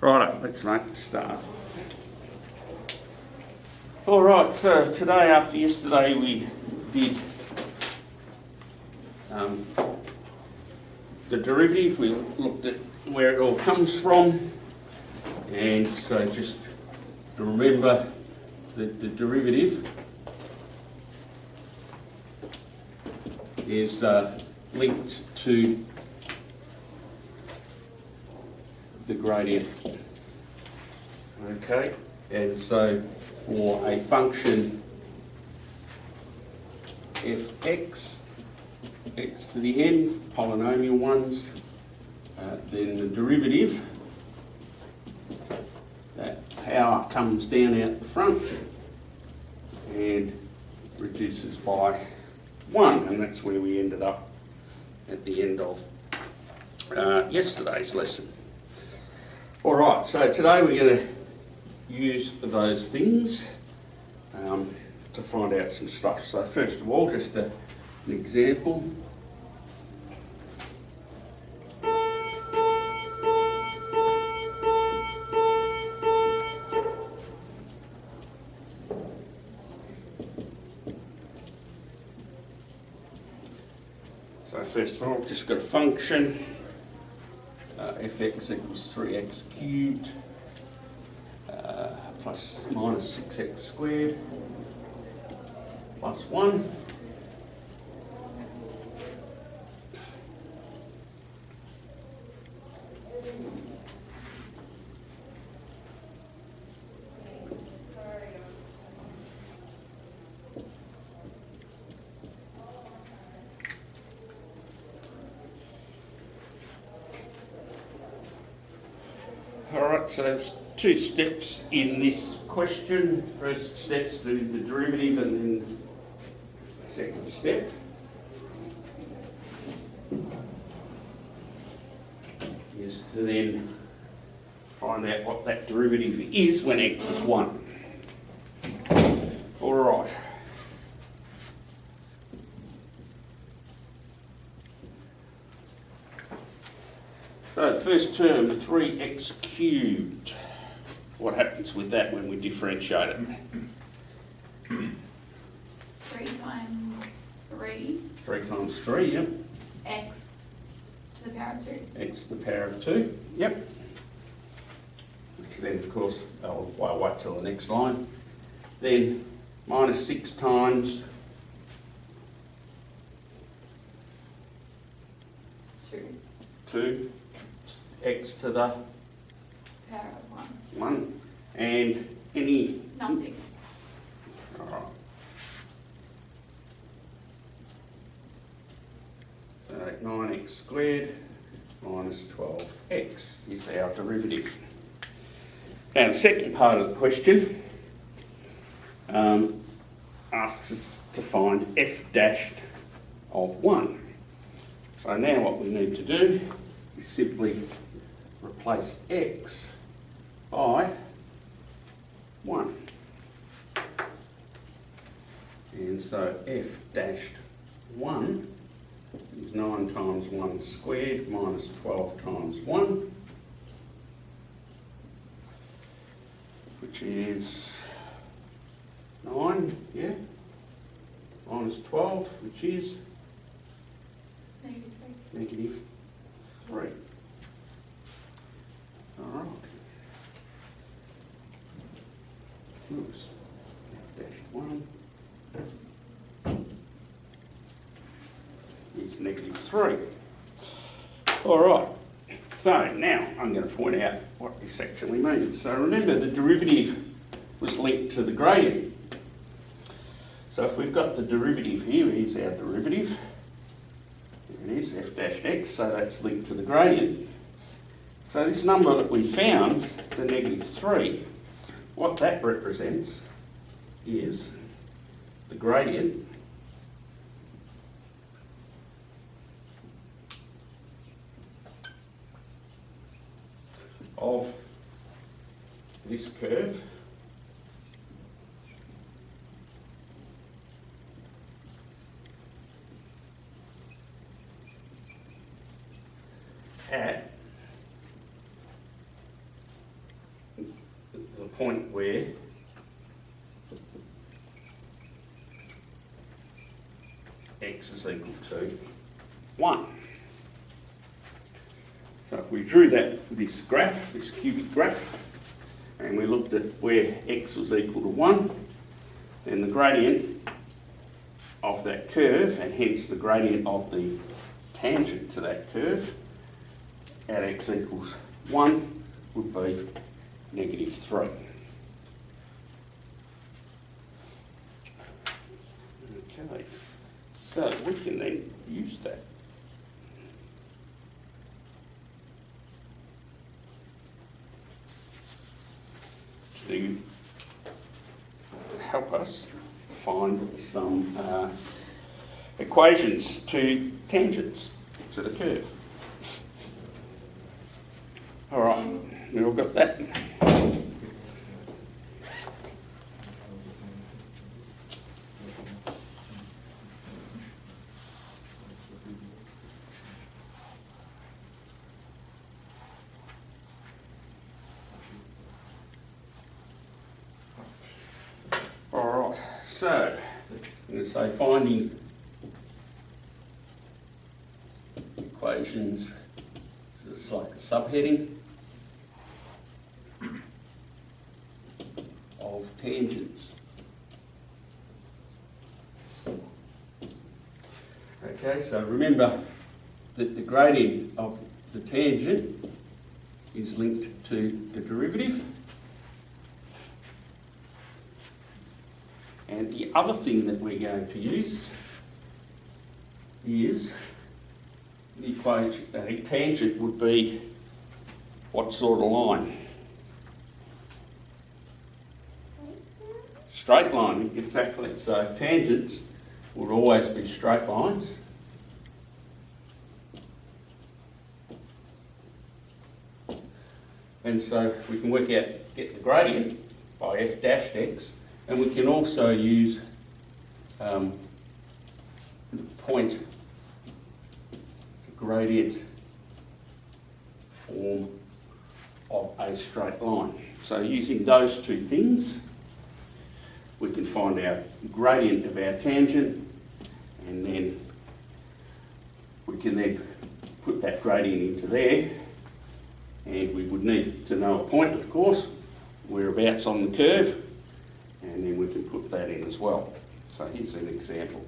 Righto, let's make a start. Alright, so today after yesterday we did the derivative. We looked at where it all comes from, and so just to remember that the derivative is linked to the gradient. Okay, and so for a function fx, x to the n, polynomial ones, then the derivative, that power comes down out the front and reduces by 1, and that's where we ended up at the end of yesterday's lesson. Alright, so today we're going to use those things to find out some stuff. So first of all, just an example. So first of all, just got a function, fx equals 3x cubed plus minus 6x squared plus 1. Alright, so there's two steps in this question. First step's the derivative, and then the second step is to then find out what that derivative is when x is 1. Alright. So the first term, 3x cubed. What happens with that when we differentiate it? 3 times 3. 3 times 3, yep. X to the power of 2. X to the power of 2, yep. Which then, of course, I'll wait till the next line. Then minus 6 times 2. X to the Power of 1. 1. And any... Nothing. Alright. So 9x squared minus 12x is our derivative. Now the second part of the question asks us to find f dashed of 1. So now what we need to do is simply replace x by 1. And so f dashed 1 is 9 times 1 squared minus 12 times 1, which is 9, yeah, minus 12, which is Negative 3. -3. All right. Oops. F dash 1 is -3. All right. So now I'm going to point out what this actually means. So remember, the derivative was linked to the gradient. So if we've got the derivative here, here's our derivative. Here it is, f dash x, so that's linked to the gradient. So this number that we found, the -3, what that represents is the gradient of this curve at point where x is equal to 1. So if we drew this graph, this cubic graph, and we looked at where x was equal to 1, then the gradient of that curve, and hence the gradient of the tangent to that curve at x equals 1 would be -3. Okay, so we can then use that. To help us find some equations to tangents to the curve. All right, we all got that? All right, so I'm going to say finding equations, so it's like a subheading of tangents. Okay, so remember that the gradient of the tangent is linked to the derivative. And the other thing that we're going to use is the equation. A tangent would be what sort of line? Straight line, exactly. So tangents would always be straight lines. And so we can get the gradient by f dashed x, and we can also use the point gradient form of a straight line. So using those two things, we can find our gradient of our tangent, and then we can then put that gradient into there, and we would need to know a point, of course, whereabouts on the curve, and then we can put that in as well. So here's an example.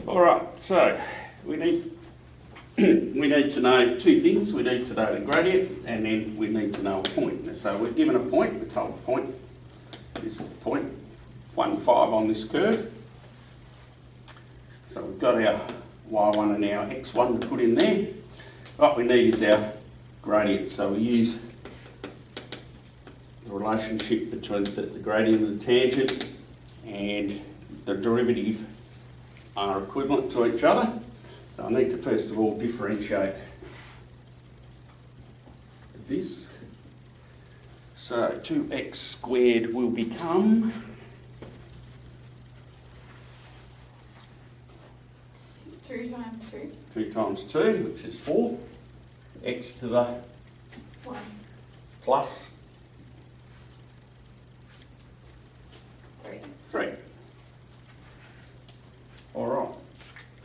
All right, so we need to know two things. We need to know the gradient, and then we need to know a point. So we're given a point, we're told a point. This is the point, 1, 5 on this curve. So we've got our y1 and our x1 to put in there. What we need is our gradient. So we use the relationship between the gradient of the tangent and the derivative are equivalent to each other. So I need to first of all differentiate this. So 2x squared will become 2 times 2. 2 times 2, which is 4. X to the 1. plus 3. 3. All right.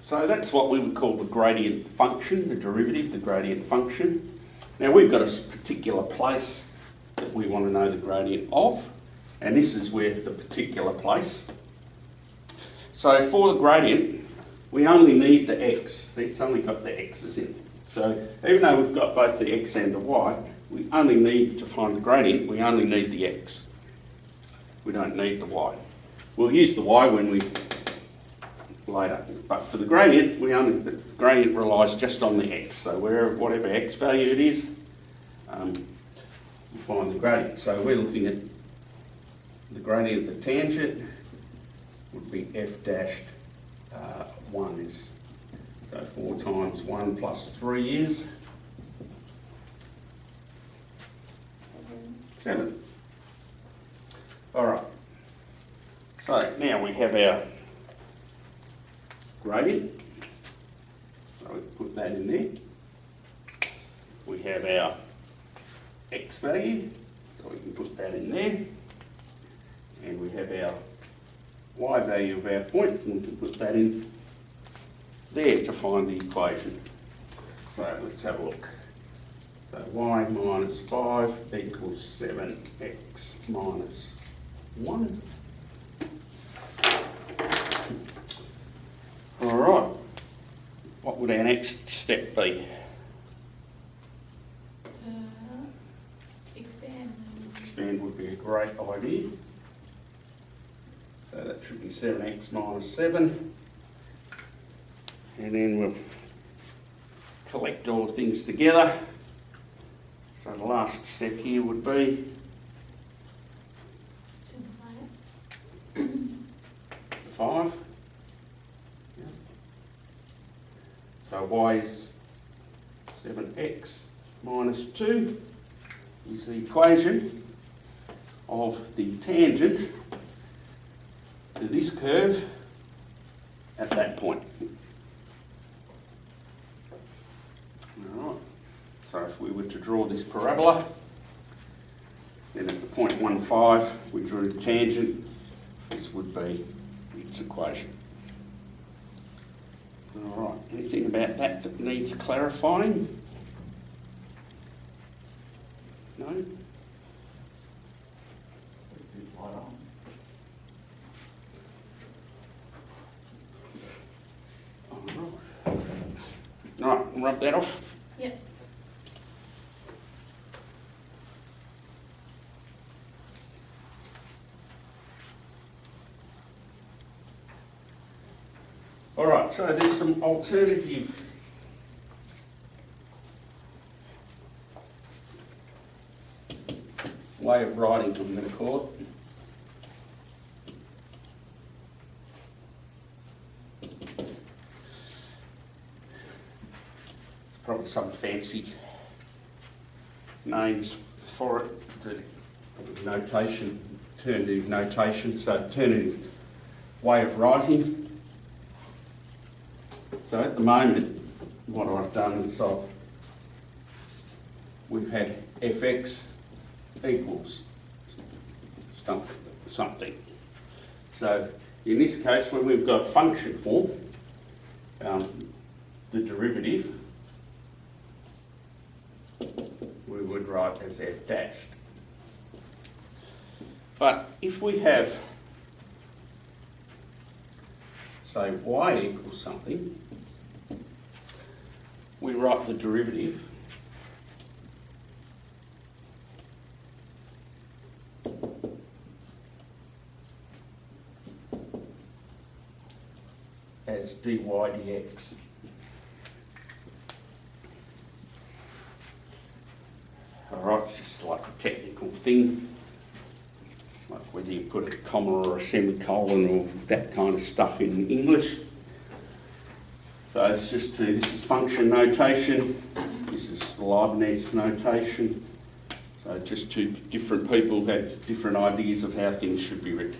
So that's what we would call the gradient function, the derivative, the gradient function. Now we've got a particular place that we want to know the gradient of, and this is where the particular place. So for the gradient, we only need the x. It's only got the x's in it. So even though we've got both the x and the y, we only need to find the gradient, we only need the x. We don't need the y. We'll use the y when we later, but for the gradient, the gradient relies just on the x. So whatever x value it is, we find the gradient. So we're looking at the gradient of the tangent would be f dashed 1 is, so 4 times 1 plus 3 is 7. All right. So now we have our gradient. So we put that in there. We have our x value, so we can put that in there. And we have our y value of our point, and we can put that in there to find the equation. So let's have a look. So y minus 5 equals 7x minus 1. All right. What would our next step be? To expand. Expand would be a great idea. So that should be 7x minus 7. And then we'll collect all things together. So the last step here would be Simplify it. 5. Yeah. So y is 7x minus 2 is the equation of the tangent to this curve at that point. Alright, so if we were to draw this parabola, then at the point 1,5 we drew the tangent, this would be its equation. Alright, anything about that that needs clarifying? No? Alright, rub that off. Yep. Alright, so there's some alternative way of writing, I'm going to call it. Probably some fancy names for it, the notation, alternative notation, so alternative way of writing. So at the moment, what I've done is we've had fx equals something. So in this case, when we've got function form, the derivative we would write as f dashed. But if we have, say, y equals something, we write the derivative as dy dx. Alright, it's just like a technical thing, like whether you put a comma or a semicolon or that kind of stuff in English. So it's just this is function notation, this is Leibniz notation. So just two different people had different ideas of how things should be written.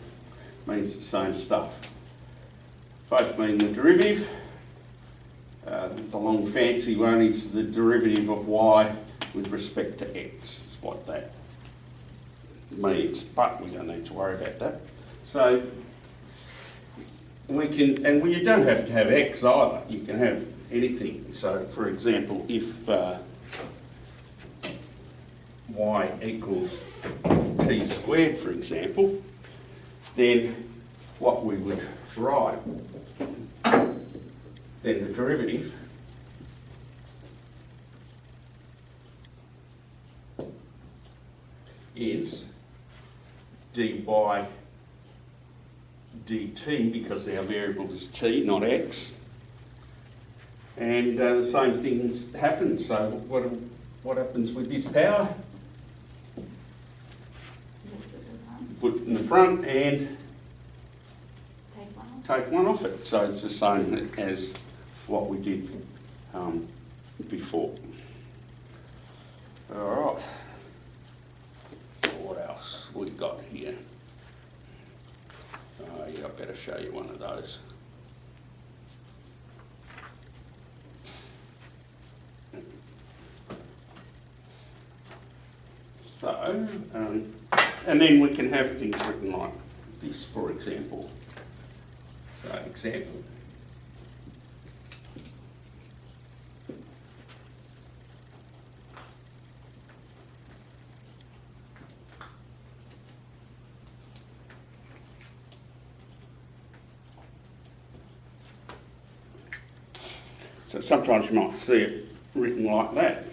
Means the same stuff. Both mean the derivative, The long fancy one is the derivative of y with respect to x, is what that means, but we don't need to worry about that. So we can, and you don't have to have x either, you can have anything. So for example, if y equals t squared, for example, then what we would write, then the derivative is dy dt, because our variable is t, not x. And the same things happen. So what happens with this power? Just put it on. Put it in the front and Take one off. take one off it. So it's the same as what we did before. All right. What else we got here? Oh, yeah, I better show you one of those. So, and then we can have things written like this, for example. So, example. So sometimes you might see it written like that.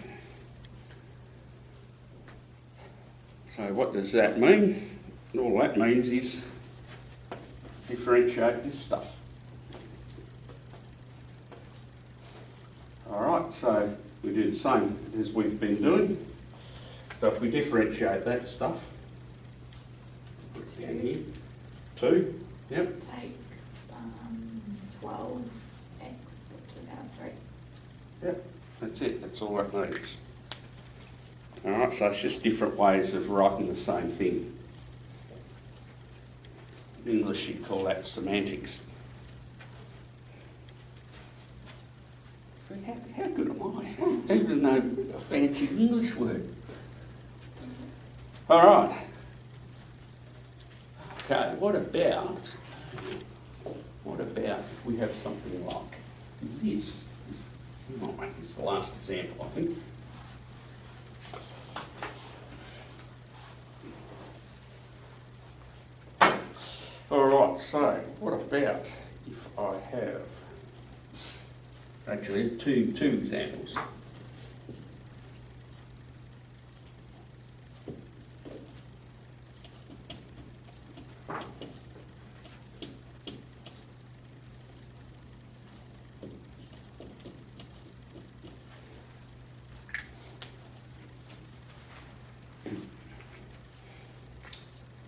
So what does that mean? All that means is differentiate this stuff. All right, so we do the same as we've been doing. So if we differentiate that stuff, put it down here, 2, yep, Take 12x up to now 3. yep, that's it, that's all that means. All right, so it's just different ways of writing the same thing. In English, you'd call that semantics. So how good am I? I don't even know a fancy English word. All right. Okay, what about if we have something like this? We might make this the last example, I think. All right, so what about if I have actually two examples?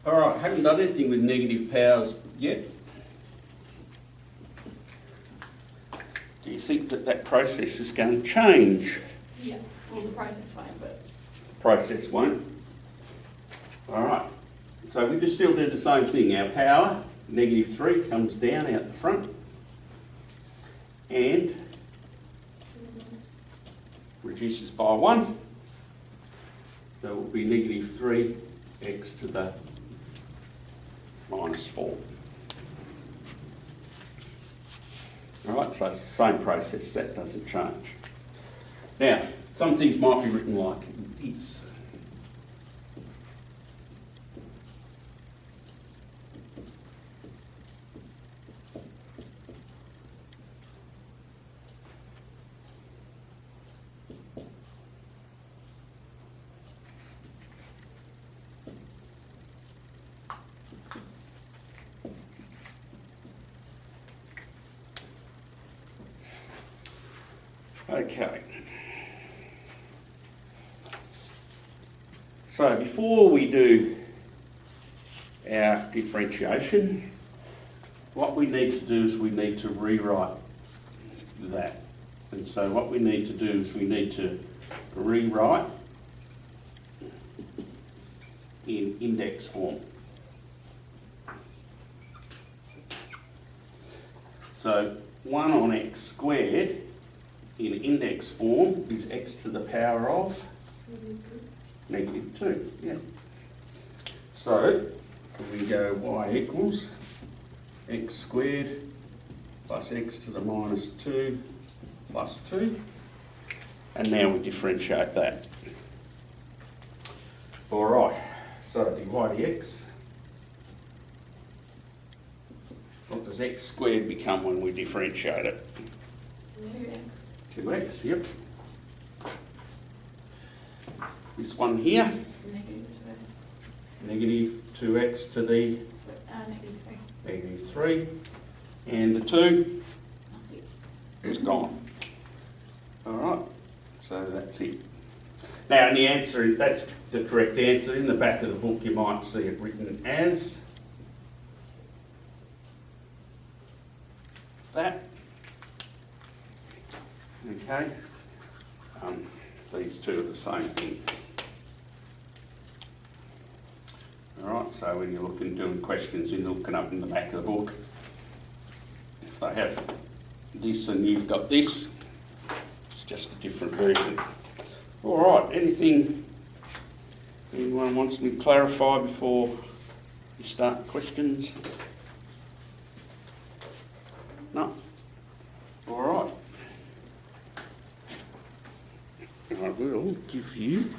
All right, haven't done anything with negative powers yet. Do you think that process is going to change? Yeah, well the process won't, but Process won't. All right, so we just still do the same thing. Our power, -3, comes down out the front and reduces by 1. So it will be -3x to the -4. All right, so it's the same process, that doesn't change. Now, some things might be written like this. Okay. So before we do our differentiation, what we need to do is we need to rewrite that. And so what we need to do is we need to rewrite in index form. So 1 on x squared in index form is x to the power of -2, yeah. So we go y equals x squared plus x to the -2 plus 2. And now we differentiate that. All right, so dy dx. What does x squared become when we differentiate it? 2x. 2x, yep. This one here, Negative 2x. -2x to the Negative 3. -3. And the 2 Nothing. is gone. All right, so that's it. Now, and the answer, that's the correct answer. In the back of the book, you might see it written as that. Okay. These two are the same thing. All right, so when you're looking, doing questions, you're looking up in the back of the book. If they have this and you've got this, it's just a different version. All right, anything anyone wants me to clarify before you start questions? No? All right. I will give you